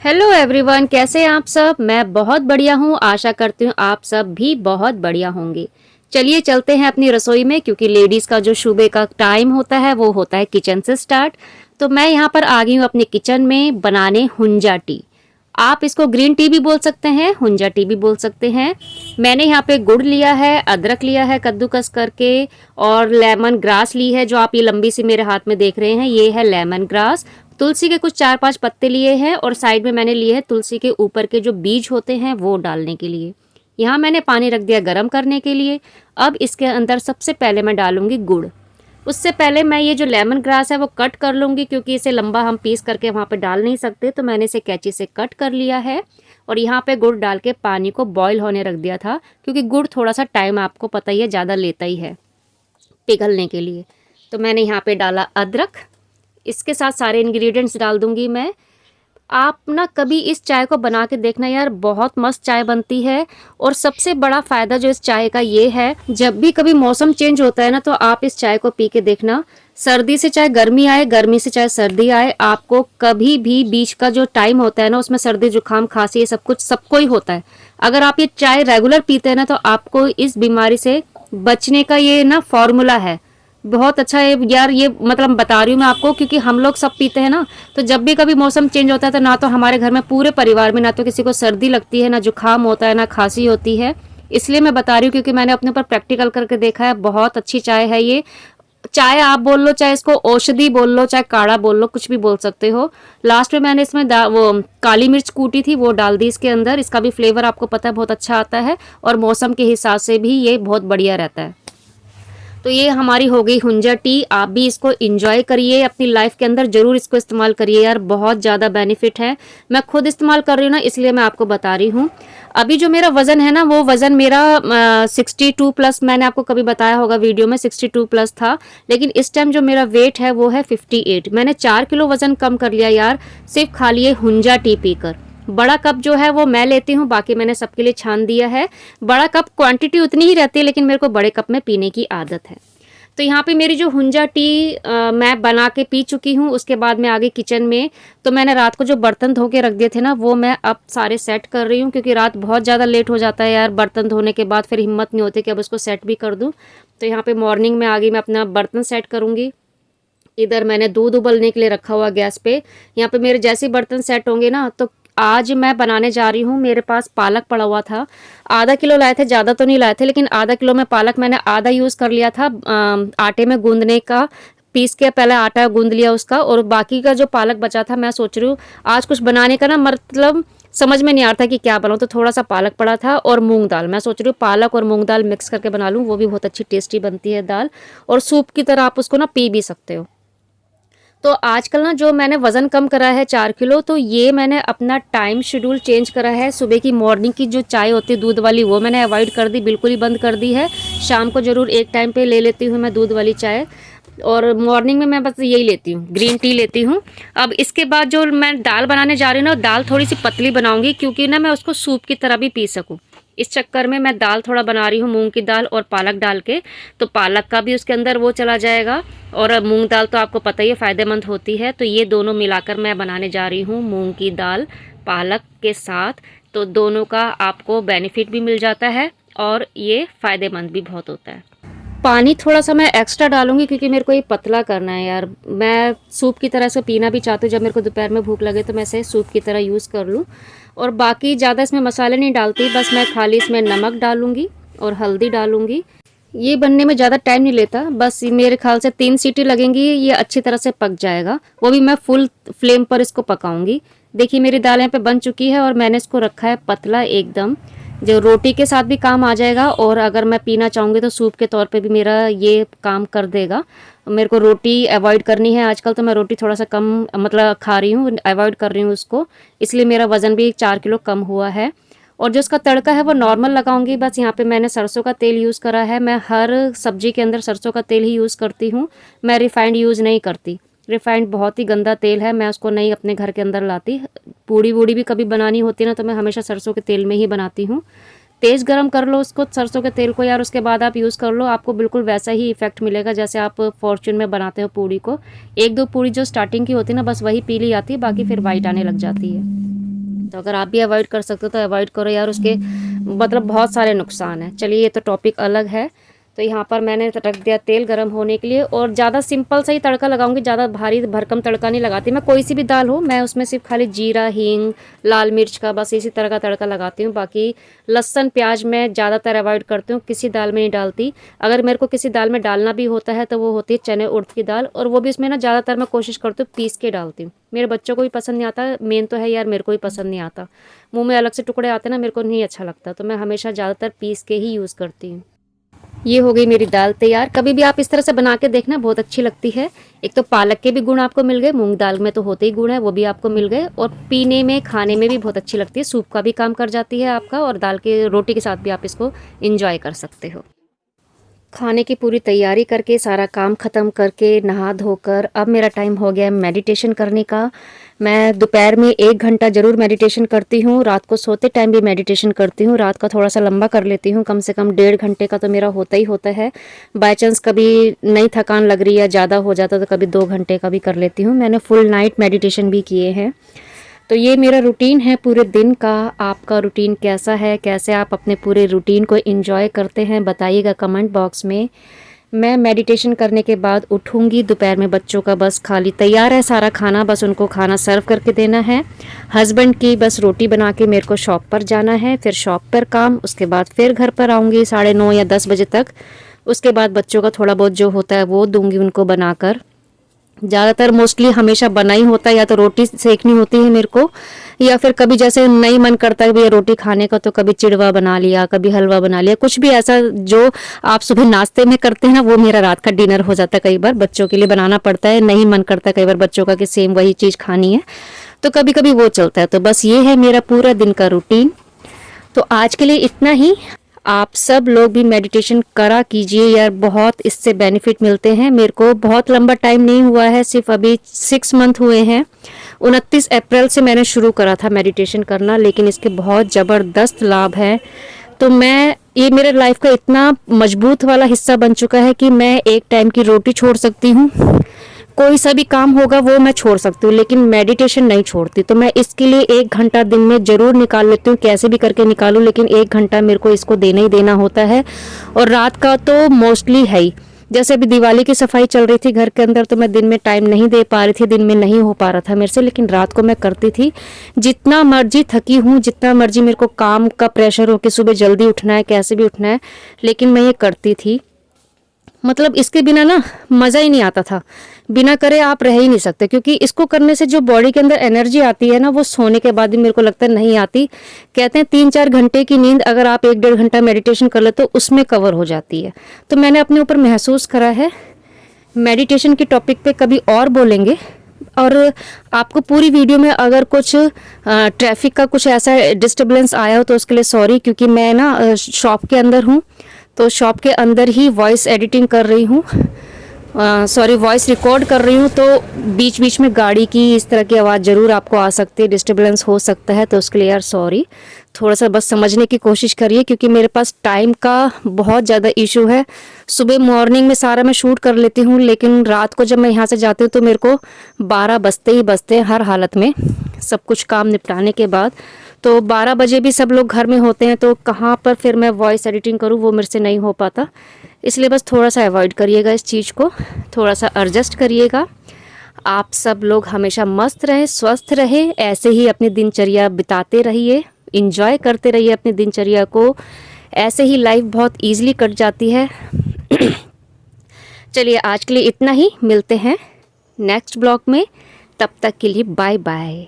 Hello everyone, कैसे हैं आप सब। मैं बहुत बढ़िया हूँ। आशा करती हूँ आप सब भी बहुत बढ़िया होंगे। चलिए चलते हैं अपनी रसोई में, क्योंकि लेडीज़ का जो सुबह का टाइम होता है वो होता है किचन से स्टार्ट। तो मैं यहाँ पर आ गई हूँ अपने किचन में बनाने हुंजा टी। आप इसको ग्रीन टी भी बोल सकते हैं, हुंजा टी भी बोल सकते हैं। मैंने यहाँ पे गुड़ लिया है, अदरक लिया है कद्दूकस करके, और लेमन ग्रास ली है, जो आप ये लंबी सी मेरे हाथ में देख रहे हैं ये है लेमन ग्रास। तुलसी के कुछ 4-5 पत्ते लिए हैं, और साइड में मैंने लिए हैं तुलसी के ऊपर के जो बीज होते हैं वो डालने के लिए। यहाँ मैंने पानी रख दिया गर्म करने के लिए। अब इसके अंदर सबसे पहले मैं डालूंगी गुड़। उससे पहले मैं ये जो लेमन ग्रास है वो कट कर लूँगी, क्योंकि इसे लंबा हम पीस करके वहाँ पे डाल नहीं सकते, तो मैंने इसे कैंची से कट कर लिया है। और यहाँ पे गुड़ डाल के पानी को बॉईल होने रख दिया था, क्योंकि गुड़ थोड़ा सा टाइम आपको पता ही है ज़्यादा लेता ही है पिघलने के लिए। तो मैंने यहाँ पे डाला अदरक। इसके साथ सारे इंग्रेडिएंट्स डाल दूँगी मैं। आप ना कभी इस चाय को बना के देखना यार, बहुत मस्त चाय बनती है। और सबसे बड़ा फ़ायदा जो इस चाय का ये है, जब भी कभी मौसम चेंज होता है ना, तो आप इस चाय को पी के देखना। सर्दी से चाहे गर्मी आए, गर्मी से चाहे सर्दी आए, आपको कभी भी बीच का जो टाइम होता है ना, उसमें सर्दी जुकाम खांसी ये सब कुछ सबको ही होता है। अगर आप ये चाय रेगुलर पीते हैं ना, तो आपको इस बीमारी से बचने का ये ना फॉर्मूला है। बहुत अच्छा है यार, ये मतलब बता रही हूँ मैं आपको, क्योंकि हम लोग सब पीते हैं ना। तो जब भी कभी मौसम चेंज होता है, तो ना तो हमारे घर में पूरे परिवार में ना तो किसी को सर्दी लगती है, ना जुकाम होता है, ना खांसी होती है। इसलिए मैं बता रही हूँ, क्योंकि मैंने अपने ऊपर प्रैक्टिकल करके देखा है। बहुत अच्छी चाय है ये। चाय आप बोल लो, चाहे इसको औषधि बोल लो, चाहे काढ़ा बोल लो, कुछ भी बोल सकते हो। लास्ट में मैंने इसमें वो काली मिर्च कूटी थी वो डाल दी इसके अंदर। इसका भी फ्लेवर आपको पता है बहुत अच्छा आता है, और मौसम के हिसाब से भी ये बहुत बढ़िया रहता है। तो ये हमारी हो गई हुंजा टी। आप भी इसको एंजॉय करिए, अपनी लाइफ के अंदर जरूर इसको इस्तेमाल करिए यार, बहुत ज़्यादा बेनिफिट है। मैं खुद इस्तेमाल कर रही हूँ ना, इसलिए मैं आपको बता रही हूँ। अभी जो मेरा वज़न है ना, वो वज़न मेरा 62 प्लस, मैंने आपको कभी बताया होगा वीडियो में 62 प्लस था। लेकिन इस टाइम जो मेरा वेट है वो है 58। मैंने 4 किलो वज़न कम कर लिया यार, सिर्फ खा लिए हुंजा टी पीकर। बड़ा कप जो है वो मैं लेती हूँ, बाकी मैंने सबके लिए छान दिया है। बड़ा कप क्वांटिटी उतनी ही रहती है, लेकिन मेरे को बड़े कप में पीने की आदत है। तो यहाँ पे मेरी जो हुंजा टी मैं बना के पी चुकी हूँ। उसके बाद मैं आ गई किचन में। तो मैंने रात को जो बर्तन धो के रख दिए थे ना, वो मैं अब सारे सेट कर रही हूँ, क्योंकि रात बहुत ज़्यादा लेट हो जाता है यार। बर्तन धोने के बाद फिर हिम्मत नहीं होती कि अब उसको सेट भी कर दूँ। तो यहाँ पे मॉर्निंग में आ गई, मैं अपना बर्तन सेट करूँगी। इधर मैंने दूध उबलने के लिए रखा हुआ गैस पे। यहाँ पे मेरे जैसे बर्तन सेट होंगे ना, तो आज मैं बनाने जा रही हूँ। मेरे पास पालक पड़ा हुआ था, आधा किलो लाए थे, ज़्यादा तो नहीं लाए थे, लेकिन आधा किलो में पालक मैंने आधा यूज़ कर लिया था आटे में गूंदने का। पीस के पहले आटा गूंद लिया उसका, और बाकी का जो पालक बचा था, मैं सोच रही हूँ आज कुछ बनाने का ना, मतलब समझ में नहीं आ रहा था कि क्या बनाऊँ। तो थोड़ा सा पालक पड़ा था और मूंग दाल, मैं सोच रही हूँ पालक और मूंग दाल मिक्स करके बना लूँ, वो भी बहुत अच्छी टेस्टी बनती है दाल। और सूप की तरह आप उसको ना पी भी सकते हो। तो आजकल ना जो मैंने वज़न कम करा है 4 किलो, तो ये मैंने अपना टाइम शेड्यूल चेंज करा है। सुबह की मॉर्निंग की जो चाय होती है दूध वाली, वो मैंने अवॉइड कर दी, बिल्कुल ही बंद कर दी है। शाम को ज़रूर एक टाइम पे ले लेती हूँ मैं दूध वाली चाय, और मॉर्निंग में मैं बस यही लेती हूँ, ग्रीन टी लेती हूँ। अब इसके बाद जो मैं दाल बनाने जा रही हूँ ना, दाल थोड़ी सी पतली बनाऊँगी, क्योंकि ना मैं उसको सूप की तरह भी पी सकूँ। इस चक्कर में मैं दाल थोड़ा बना रही हूँ मूंग की दाल और पालक डाल के। तो पालक का भी उसके अंदर वो चला जाएगा, और मूंग दाल तो आपको पता ही है फ़ायदेमंद होती है। तो ये दोनों मिलाकर मैं बनाने जा रही हूँ मूंग की दाल पालक के साथ। तो दोनों का आपको बेनिफिट भी मिल जाता है, और ये फ़ायदेमंद भी बहुत होता है। पानी थोड़ा सा मैं एक्स्ट्रा डालूंगी, क्योंकि मेरे को ये पतला करना है यार। मैं सूप की तरह से पीना भी चाहती हूँ, जब मेरे को दोपहर में भूख लगे तो मैं इसे सूप की तरह यूज़ कर लूँ। और बाकी ज़्यादा इसमें मसाले नहीं डालती, बस मैं खाली इसमें नमक डालूंगी और हल्दी डालूंगी। ये बनने में ज़्यादा टाइम नहीं लेता, बस मेरे ख्याल से 3 सीटी लगेंगी, ये अच्छी तरह से पक जाएगा। वो भी मैं फुल फ्लेम पर इसको पकाऊंगी। देखिए मेरी दाल यहाँ पे बन चुकी है, और मैंने इसको रखा है पतला एकदम, जो रोटी के साथ भी काम आ जाएगा, और अगर मैं पीना चाहूँगी तो सूप के तौर पे भी मेरा ये काम कर देगा। मेरे को रोटी अवॉइड करनी है आजकल, तो मैं रोटी थोड़ा सा कम मतलब खा रही हूँ, अवॉइड कर रही हूँ उसको। इसलिए मेरा वज़न भी 4 किलो कम हुआ है। और जो उसका तड़का है वो नॉर्मल लगाऊंगी। बस यहाँ पे मैंने सरसों का तेल यूज़ करा है। मैं हर सब्जी के अंदर सरसों का तेल ही यूज़ करती हूँ, मैं रिफाइंड यूज़ नहीं करती। रिफाइंड बहुत ही गंदा तेल है, मैं उसको नहीं अपने घर के अंदर लाती। पूड़ी वूड़ी भी कभी बनानी होती ना, तो मैं हमेशा सरसों के तेल में ही बनाती हूँ। तेज़ गरम कर लो उसको, सरसों के तेल को यार, उसके बाद आप यूज़ कर लो, आपको बिल्कुल वैसा ही इफेक्ट मिलेगा जैसे आप फॉर्च्यून में बनाते हो पूड़ी को। 1-2 पूड़ी जो स्टार्टिंग की होती है ना, बस वही पीली आती है, बाकी फिर वाइट आने लग जाती है। तो अगर आप भी अवॉइड कर सकते हो तो अवॉइड करो यार, उसके मतलब बहुत सारे नुकसान हैं। चलिए ये तो टॉपिक अलग है। तो यहाँ पर मैंने रख दिया तेल गरम होने के लिए, और ज़्यादा सिंपल सा ही तड़का लगाऊंगी, ज़्यादा भारी भरकम तड़का नहीं लगाती मैं। कोई सी भी दाल हो मैं उसमें सिर्फ खाली जीरा, हींग, लाल मिर्च का बस इसी तरह का तड़का लगाती हूँ। बाकी लहसुन प्याज मैं ज़्यादातर अवॉइड करती हूँ, किसी दाल में नहीं डालती। अगर मेरे को किसी दाल में डालना भी होता है तो वो होती है चने उड़द की दाल, और वो भी उसमें ना ज़्यादातर मैं कोशिश करती हूँ पीस के डालती हूँ। मेरे बच्चों को भी पसंद नहीं आता, मेन तो है यार मेरे को भी पसंद नहीं आता, मुँह में अलग से टुकड़े आते ना, मेरे को नहीं अच्छा लगता, तो मैं हमेशा ज़्यादातर पीस के ही यूज़ करती हूँ। ये हो गई मेरी दाल तैयार। कभी भी आप इस तरह से बना के देखना, बहुत अच्छी लगती है। एक तो पालक के भी गुण आपको मिल गए, मूंग दाल में तो होते ही गुण है, वो भी आपको मिल गए, और पीने में खाने में भी बहुत अच्छी लगती है, सूप का भी काम कर जाती है आपका, और दाल के रोटी के साथ भी आप इसको इंजॉय कर सकते हो। खाने की पूरी तैयारी करके सारा काम ख़त्म करके नहा धोकर अब मेरा टाइम हो गया है मेडिटेशन करने का। मैं दोपहर में 1 घंटा ज़रूर मेडिटेशन करती हूँ, रात को सोते टाइम भी मेडिटेशन करती हूँ। रात का थोड़ा सा लंबा कर लेती हूँ, कम से कम 1.5 घंटे का तो मेरा होता ही होता है। बाय चांस कभी नई थकान लग रही है, ज़्यादा हो जाता तो कभी 2 घंटे का भी कर लेती हूँ। मैंने फुल नाइट मेडिटेशन भी किए हैं। तो ये मेरा रूटीन है पूरे दिन का। आपका रूटीन कैसा है, कैसे आप अपने पूरे रूटीन को एंजॉय करते हैं, बताइएगा कमेंट बॉक्स में। मैं मेडिटेशन करने के बाद उठूँगी, दोपहर में बच्चों का बस खाली तैयार है सारा खाना, बस उनको खाना सर्व करके देना है। हस्बैंड की बस रोटी बना के मेरे को शॉप पर जाना है, फिर शॉप पर काम, उसके बाद फिर घर पर आऊँगी 9:30 या 10 बजे तक। उसके बाद बच्चों का थोड़ा बहुत जो होता है वो दूंगी उनको बनाकर। ज़्यादातर मोस्टली हमेशा बना ही होता है, या तो रोटी सेकनी होती है मेरे को, या फिर कभी जैसे नहीं मन करता है भैया रोटी खाने का तो कभी चिड़वा बना लिया, कभी हलवा बना लिया, कुछ भी ऐसा जो आप सुबह नाश्ते में करते हैं ना, वो मेरा रात का डिनर हो जाता है। कई बार बच्चों के लिए बनाना पड़ता है, नहीं मन करता कई बार बच्चों का कि सेम वही चीज़ खानी है, तो कभी कभी वो चलता है। तो बस ये है मेरा पूरा दिन का रूटीन। तो आज के लिए इतना ही। आप सब लोग भी मेडिटेशन करा कीजिए यार, बहुत इससे बेनिफिट मिलते हैं। मेरे को बहुत लंबा टाइम नहीं हुआ है, सिर्फ अभी 6 मंथ हुए हैं। 29 अप्रैल से मैंने शुरू करा था मेडिटेशन करना, लेकिन इसके बहुत ज़बरदस्त लाभ हैं। तो ये मेरे लाइफ का इतना मजबूत वाला हिस्सा बन चुका है कि मैं एक टाइम की रोटी छोड़ सकती हूँ, कोई सा भी काम होगा वो मैं छोड़ सकती हूँ, लेकिन मेडिटेशन नहीं छोड़ती। तो मैं इसके लिए 1 घंटा दिन में ज़रूर निकाल लेती हूँ, कैसे भी करके निकालूँ, लेकिन 1 घंटा मेरे को इसको देना ही देना होता है। और रात का तो मोस्टली है ही। जैसे अभी दिवाली की सफाई चल रही थी घर के अंदर, तो मैं दिन में टाइम नहीं दे पा रही थी, दिन में नहीं हो पा रहा था मेरे से, लेकिन रात को मैं करती थी। जितना मर्जी थकी हूँ, जितना मर्जी मेरे को काम का प्रेशर हो कि सुबह जल्दी उठना है, कैसे भी उठना है, लेकिन मैं ये करती थी। मतलब इसके बिना ना मज़ा ही नहीं आता था, बिना करे आप रह ही नहीं सकते, क्योंकि इसको करने से जो बॉडी के अंदर एनर्जी आती है ना, वो सोने के बाद भी मेरे को लगता है नहीं आती। कहते हैं 3-4 घंटे की नींद अगर आप 1-1.5 घंटा मेडिटेशन कर ले तो उसमें कवर हो जाती है। तो मैंने अपने ऊपर महसूस करा है। मेडिटेशन के टॉपिक पे कभी और बोलेंगे। और आपको पूरी वीडियो में अगर कुछ ट्रैफिक का कुछ ऐसा डिस्टर्बेंस आया हो तो उसके लिए सॉरी, क्योंकि मैं ना शॉप के अंदर हूँ, तो शॉप के अंदर ही वॉइस एडिटिंग कर रही हूँ, वॉइस रिकॉर्ड कर रही हूँ, तो बीच बीच में गाड़ी की इस तरह की आवाज़ ज़रूर आपको आ सकती है, डिस्टर्बेंस हो सकता है, तो उसके लिए यार सॉरी। थोड़ा सा बस समझने की कोशिश करिए, क्योंकि मेरे पास टाइम का बहुत ज़्यादा इशू है। सुबह मॉर्निंग में सारा मैं शूट कर लेती हूँ, लेकिन रात को जब मैं यहाँ से जाती हूँ तो मेरे को 12 बजते ही बजते हैं हर हालत में, सब कुछ काम निपटाने के बाद। तो 12 बजे भी सब लोग घर में होते हैं, तो कहाँ पर फिर मैं वॉइस एडिटिंग करूँ, वो मेरे से नहीं हो पाता। इसलिए बस थोड़ा सा अवॉइड करिएगा इस चीज़ को, थोड़ा सा एडजस्ट करिएगा। आप सब लोग हमेशा मस्त रहें, स्वस्थ रहें, ऐसे ही अपनी दिनचर्या बिताते रहिए, इंजॉय करते रहिए अपनी दिनचर्या को। ऐसे ही लाइफ बहुत ईजिली कट जाती है। चलिए आज के लिए इतना ही, मिलते हैं नेक्स्ट ब्लॉग में, तब तक के लिए बाय बाय।